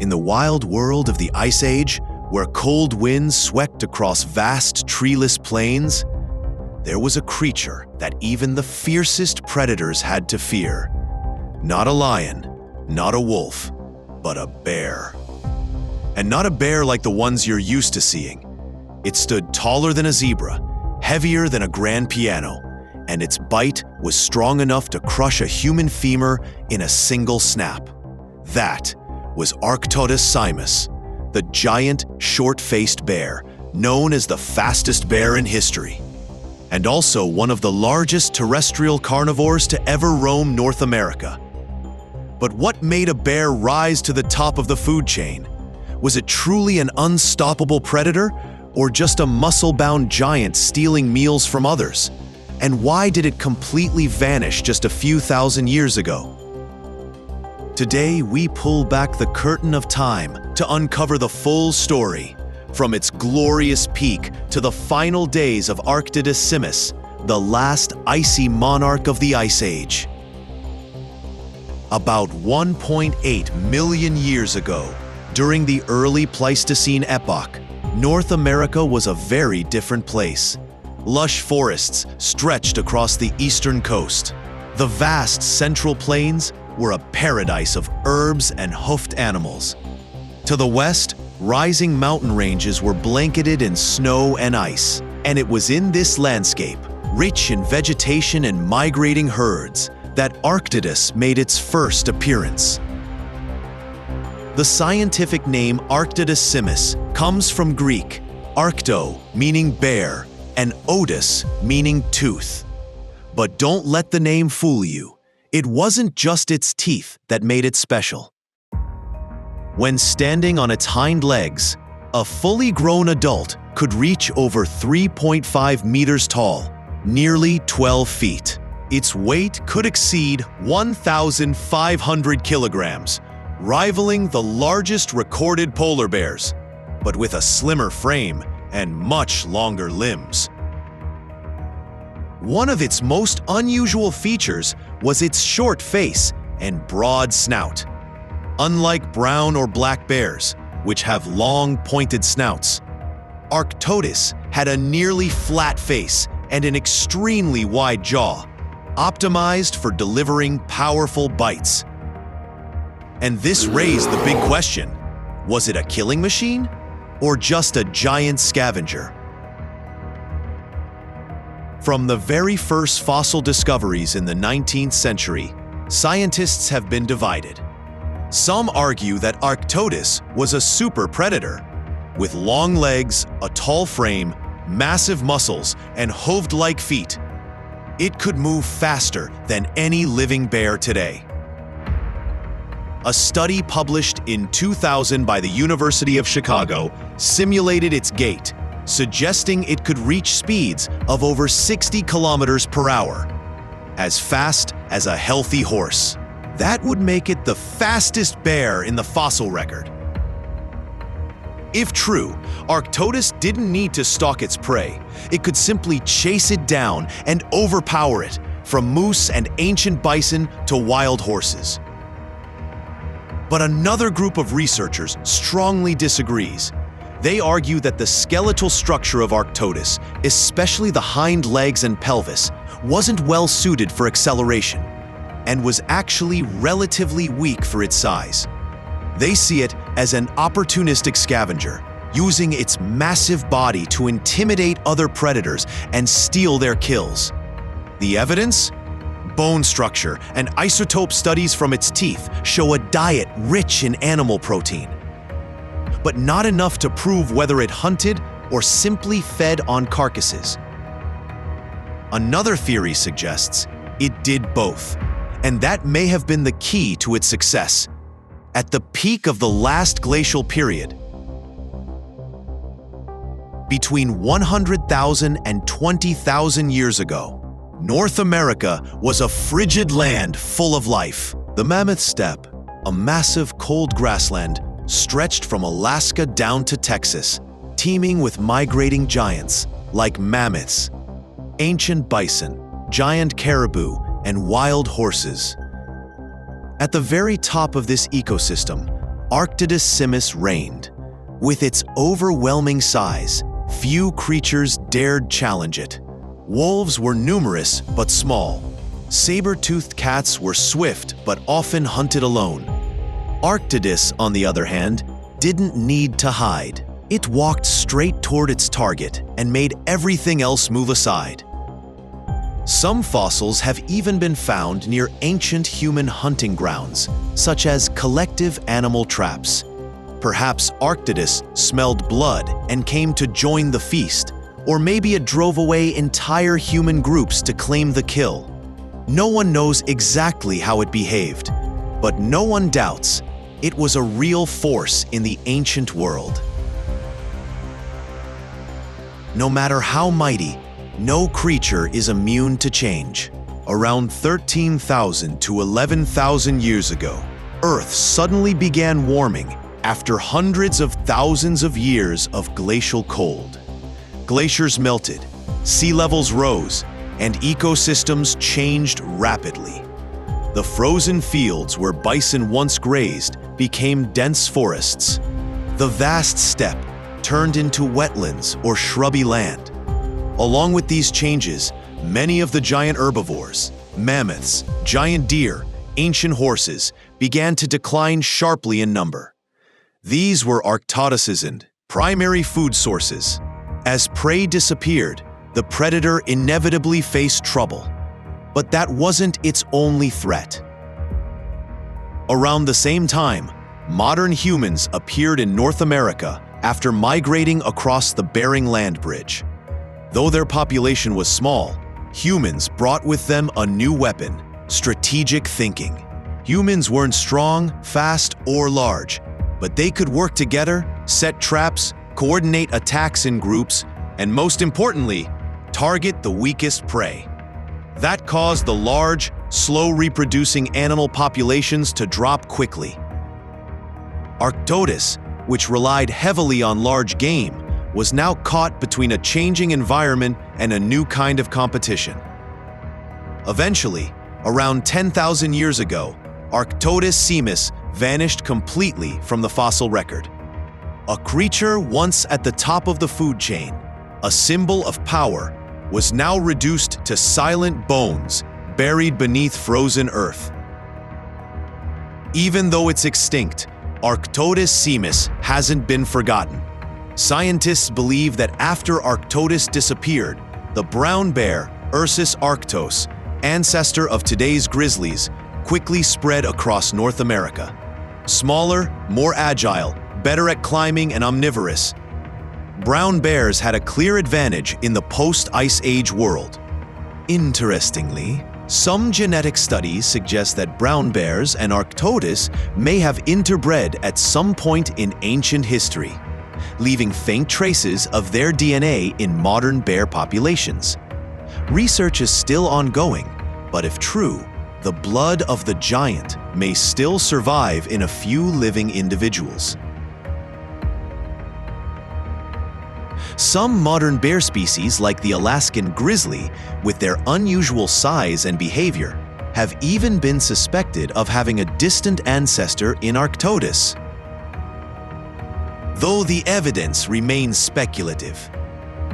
In the wild world of the Ice Age, where cold winds swept across vast treeless plains, there was a creature that even the fiercest predators had to fear. Not a lion, not a wolf, but a bear. And not a bear like the ones you're used to seeing. It stood taller than a zebra, heavier than a grand piano, and its bite was strong enough to crush a human femur in a single snap. That was Arctodus Simus, the giant, short-faced bear, known as the fastest bear in history, and also one of the largest terrestrial carnivores to ever roam North America. But what made a bear rise to the top of the food chain? Was it truly an unstoppable predator, or just a muscle-bound giant stealing meals from others? And why did it completely vanish just a few thousand years ago? Today, we pull back the curtain of time to uncover the full story, from its glorious peak to the final days of Arctodus Simus, the last icy monarch of the Ice Age. About 1.8 million years ago, during the early Pleistocene epoch, North America was a very different place. Lush forests stretched across the eastern coast. The vast central plains were a paradise of herbs and hoofed animals. To the west, rising mountain ranges were blanketed in snow and ice, and it was in this landscape, rich in vegetation and migrating herds, that Arctodus made its first appearance. The scientific name Arctodus Simus comes from Greek, arcto, meaning bear, and odus, meaning tooth. But don't let the name fool you. It wasn't just its teeth that made it special. When standing on its hind legs, a fully grown adult could reach over 3.5 meters tall, nearly 12 feet. Its weight could exceed 1,500 kilograms, rivaling the largest recorded polar bears, but with a slimmer frame and much longer limbs. One of its most unusual features was its short face and broad snout. Unlike brown or black bears, which have long, pointed snouts, Arctodus had a nearly flat face and an extremely wide jaw, optimized for delivering powerful bites. And this raised the big question: was it a killing machine or just a giant scavenger? From the very first fossil discoveries in the 19th century, scientists have been divided. Some argue that Arctodus was a super predator, with long legs, a tall frame, massive muscles, and hooved-like feet. It could move faster than any living bear today. A study published in 2000 by the University of Chicago simulated its gait, suggesting it could reach speeds of over 60 kilometers per hour, as fast as a healthy horse. That would make it the fastest bear in the fossil record. If true, Arctodus didn't need to stalk its prey. It could simply chase it down and overpower it, from moose and ancient bison to wild horses. But another group of researchers strongly disagrees. They argue that the skeletal structure of Arctodus, especially the hind legs and pelvis, wasn't well suited for acceleration and was actually relatively weak for its size. They see it as an opportunistic scavenger, using its massive body to intimidate other predators and steal their kills. The evidence? Bone structure and isotope studies from its teeth show a diet rich in animal protein, but not enough to prove whether it hunted or simply fed on carcasses. Another theory suggests it did both, and that may have been the key to its success. At the peak of the last glacial period, between 100,000 and 20,000 years ago, North America was a frigid land full of life. The Mammoth Steppe, a massive cold grassland, stretched from Alaska down to Texas, teeming with migrating giants like mammoths, ancient bison, giant caribou, and wild horses. At the very top of this ecosystem, Arctodus Simus reigned. With its overwhelming size, few creatures dared challenge it. Wolves were numerous but small. Saber-toothed cats were swift but often hunted alone. Arctodus, on the other hand, didn't need to hide. It walked straight toward its target and made everything else move aside. Some fossils have even been found near ancient human hunting grounds, such as collective animal traps. Perhaps Arctodus smelled blood and came to join the feast, or maybe it drove away entire human groups to claim the kill. No one knows exactly how it behaved, but no one doubts it was a real force in the ancient world. No matter how mighty, no creature is immune to change. Around 13,000 to 11,000 years ago, Earth suddenly began warming after hundreds of thousands of years of glacial cold. Glaciers melted, sea levels rose, and ecosystems changed rapidly. The frozen fields where bison once grazed became dense forests. The vast steppe turned into wetlands or shrubby land. Along with these changes, many of the giant herbivores, mammoths, giant deer, ancient horses, began to decline sharply in number. These were Arctodus's primary food sources. As prey disappeared, the predator inevitably faced trouble. But that wasn't its only threat. Around the same time, modern humans appeared in North America after migrating across the Bering Land Bridge. Though their population was small, humans brought with them a new weapon: strategic thinking. Humans weren't strong, fast, or large, but they could work together, set traps, coordinate attacks in groups, and most importantly, target the weakest prey. That caused the large, slow-reproducing animal populations to drop quickly. Arctodus, which relied heavily on large game, was now caught between a changing environment and a new kind of competition. Eventually, around 10,000 years ago, Arctodus Simus vanished completely from the fossil record. A creature once at the top of the food chain, a symbol of power, was now reduced to silent bones buried beneath frozen earth. Even though it's extinct, Arctodus Simus hasn't been forgotten. Scientists believe that after Arctodus disappeared, the brown bear, Ursus arctos, ancestor of today's grizzlies, quickly spread across North America. Smaller, more agile, better at climbing and omnivorous, brown bears had a clear advantage in the post-Ice Age world. Interestingly, some genetic studies suggest that brown bears and Arctodus may have interbred at some point in ancient history, leaving faint traces of their DNA in modern bear populations. Research is still ongoing, but if true, the blood of the giant may still survive in a few living individuals. Some modern bear species, like the Alaskan grizzly, with their unusual size and behavior, have even been suspected of having a distant ancestor in Arctodus. Though the evidence remains speculative,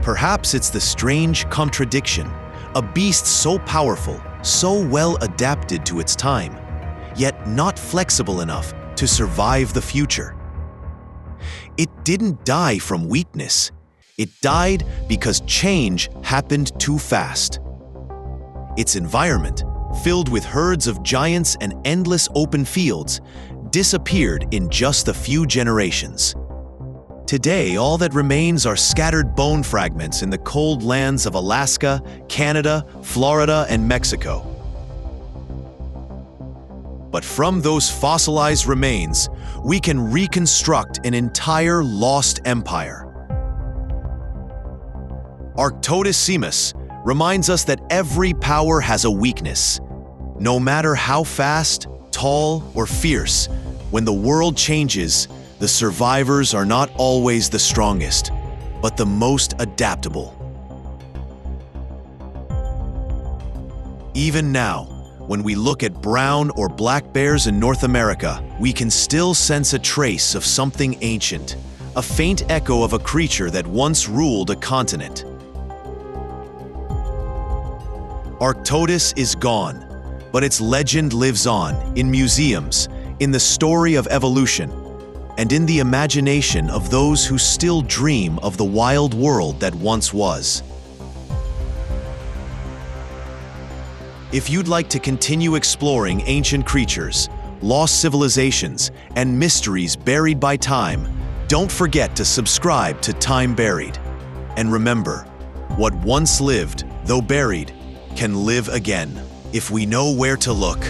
perhaps it's the strange contradiction: a beast so powerful, so well adapted to its time, yet not flexible enough to survive the future. It didn't die from weakness. It died because change happened too fast. Its environment, filled with herds of giants and endless open fields, disappeared in just a few generations. Today, all that remains are scattered bone fragments in the cold lands of Alaska, Canada, Florida, and Mexico. But from those fossilized remains, we can reconstruct an entire lost empire. Arctodus Simus reminds us that every power has a weakness. No matter how fast, tall, or fierce, when the world changes, the survivors are not always the strongest, but the most adaptable. Even now, When we look at brown or black bears in North America, we can still sense a trace of something ancient, a faint echo of a creature that once ruled a continent. Arctodus is gone, but its legend lives on in museums, in the story of evolution, and in the imagination of those who still dream of the wild world that once was. If you'd like to continue exploring ancient creatures, lost civilizations, and mysteries buried by time, don't forget to subscribe to Timeburied. And remember, what once lived, though buried, can live again if we know where to look.